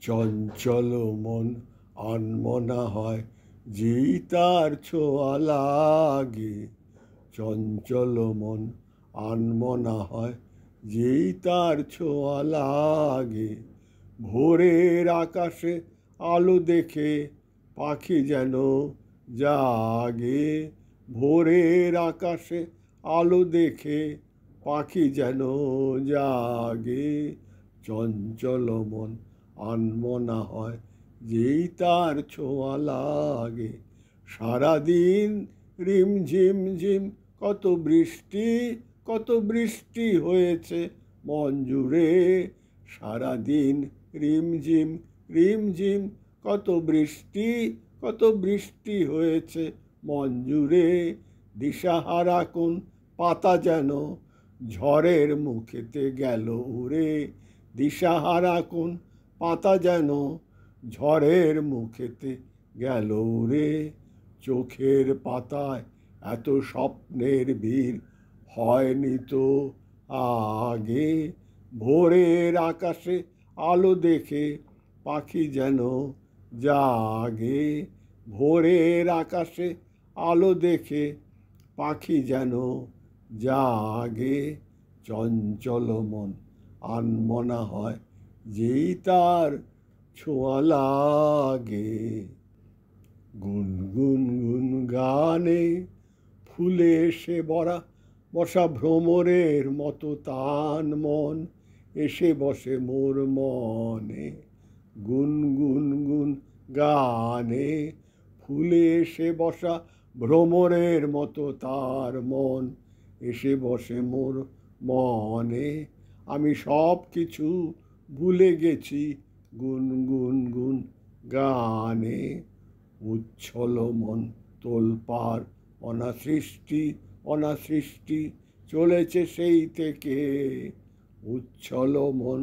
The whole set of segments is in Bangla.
চঞ্চল মন আনমনা হয়, যেই তার ছোঁয়া লাগে। চঞ্চল মন আনমনা হয়, যেই তার ছোঁয়া লাগে। ভোরের আকাশে আলো দেখে পাখি যেন জাগে। ভোরের আকাশে আলো দেখে পাখি যেন জাগে। চঞ্চল মন আনমনা হয়, যেই তার ছোঁয়া লাগে। সারাদিন রিমঝিম ঝিম কত বৃষ্টি, কত বৃষ্টি হয়েছে মন জুড়ে। সারাদিন রিমঝিম রিমঝিম কত বৃষ্টি, কত বৃষ্টি হয়েছে মন জুড়ে। দিশাহারা কোন পাতা যেন ঝড়ের মুখেতে গেল উড়ে। দিশাহারা কোন পাতা যেন ঝড়ের মুখেতে গেল উড়ে। চোখের পাতায় এত স্বপ্নের ভিড় হয়নি তো আগে। ভোরের আকাশে আলো দেখে পাখি যেন জাগে। ভোরের আকাশে আলো দেখে পাখি যেন জাগে। চঞ্চল মন আনমনা হয়, যেই তার ছোঁয়া লাগে। গুনগুন গুন গানে ফুলে এসে বসা ভ্রমরের মতো তান মন এসে বসে মোর মনে। গুনগুন গুন গানে ফুলে এসে বসা ভ্রমরের মতো তার মন এসে বসে মোর মনে। আমি সব কিছু ভুলে গেছি গুনগুন গুন গানে। উচ্ছল মন তোলপাড় অনাসৃষ্টি অনাসৃষ্টি চলেছে সেই থেকে। উচ্ছল মন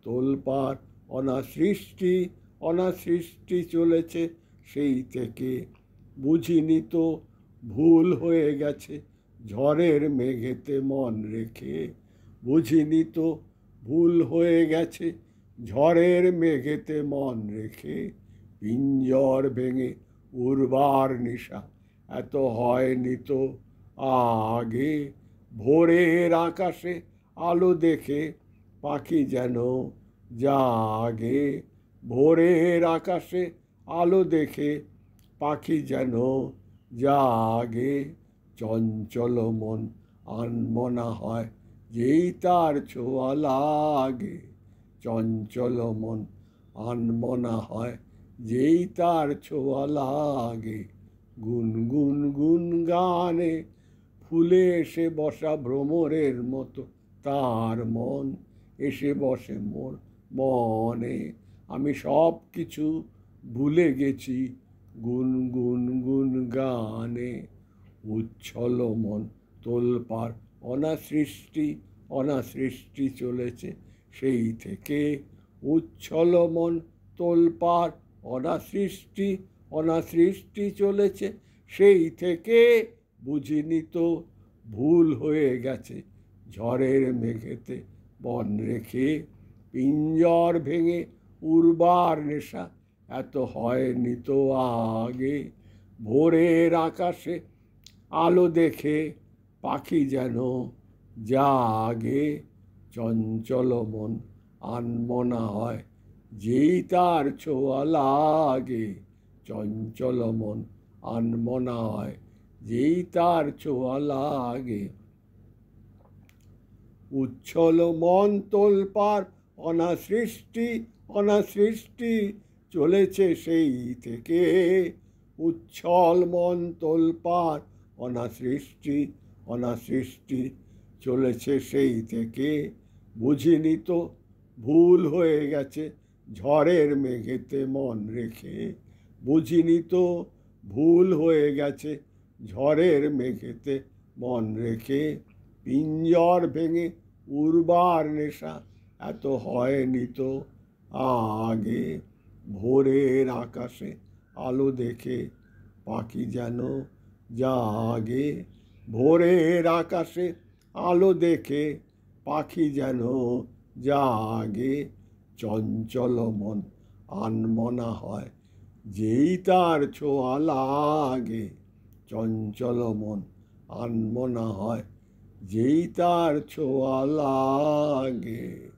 তোলপাড় অনাসৃষ্টি অনাসৃষ্টি চলেছে সেই থেকে। বুঝিনি তো ভুল হয়ে গেছে ঝড়ের মেঘেতে মন রেখে। বুঝিনি তো ভুল হয়ে গেছে ঝড়ের মেঘেতে মন রেখে। পিঞ্জর ভেঙে উড়বার নেশা এত হয়নি তো আগে। ভোরের আকাশে আলো দেখে পাখি যেন জাগে। ভোরের আকাশে আলো দেখে পাখি যেন জাগে। চঞ্চল মন আনমনা হয়, যেই তার ছোঁয়া লাগে। চঞ্চল মন আনমনা হয়, যেই তার ছোঁয়া লাগে। গুনগুন গুন গানে ফুলে এসে বসা ভ্রমরের মতো তার মন এসে বসে মোর মনে। আমি সব কিছু ভুলে গেছি গুনগুন গুন গানে। উচ্ছল মন তোলপাড় অনাসৃষ্টি অনাসৃষ্টি চলেছে সেই থেকে। উচ্ছল মন তোলপাড় অনাসৃষ্টি অনাসৃষ্টি চলেছে সেই থেকে। বুঝিনি তো ভুল হয়ে গেছে ঝড়ের মেঘেতে বন রেখে। পিঞ্জর ভেঙে উড়বার নেশা এত হয়নি তো আগে। ভোরের আকাশে আলো দেখে পাখি যেন জাগে। চঞ্চল মন আনমনা হয়, যেই তার ছোঁয়া লাগে। চঞ্চল মন আনমনা হয়, যেই তার ছোঁয়া লাগে। উচ্ছল মন তোলপাড় অনাসৃষ্টি অনাসৃষ্টি চলেছে সেই থেকে। উচ্ছল মন তোলপাড় অনাসৃষ্টি অনাসৃষ্টি চলেছে সেই থেকে। বুঝিনি তো ভুল হয়ে গেছে ঝড়ের মেঘেতে মন রেখে। বুঝিনি তো ভুল হয়ে গেছে ঝড়ের মেঘেতে মন রেখে। পিঞ্জর ভেঙে উড়বার নেশা এত হয়নি তো আগে। ভোরের আকাশে আলো দেখে পাখি যেন জাগে। ভোরের আকাশে আলো দেখে পাখি যেন জাগে। চঞ্চল মন আনমনা হয় যেই তার ছোঁয়া লাগে। চঞ্চল মন আনমনা হয় যেই তার ছোঁয়া লাগে।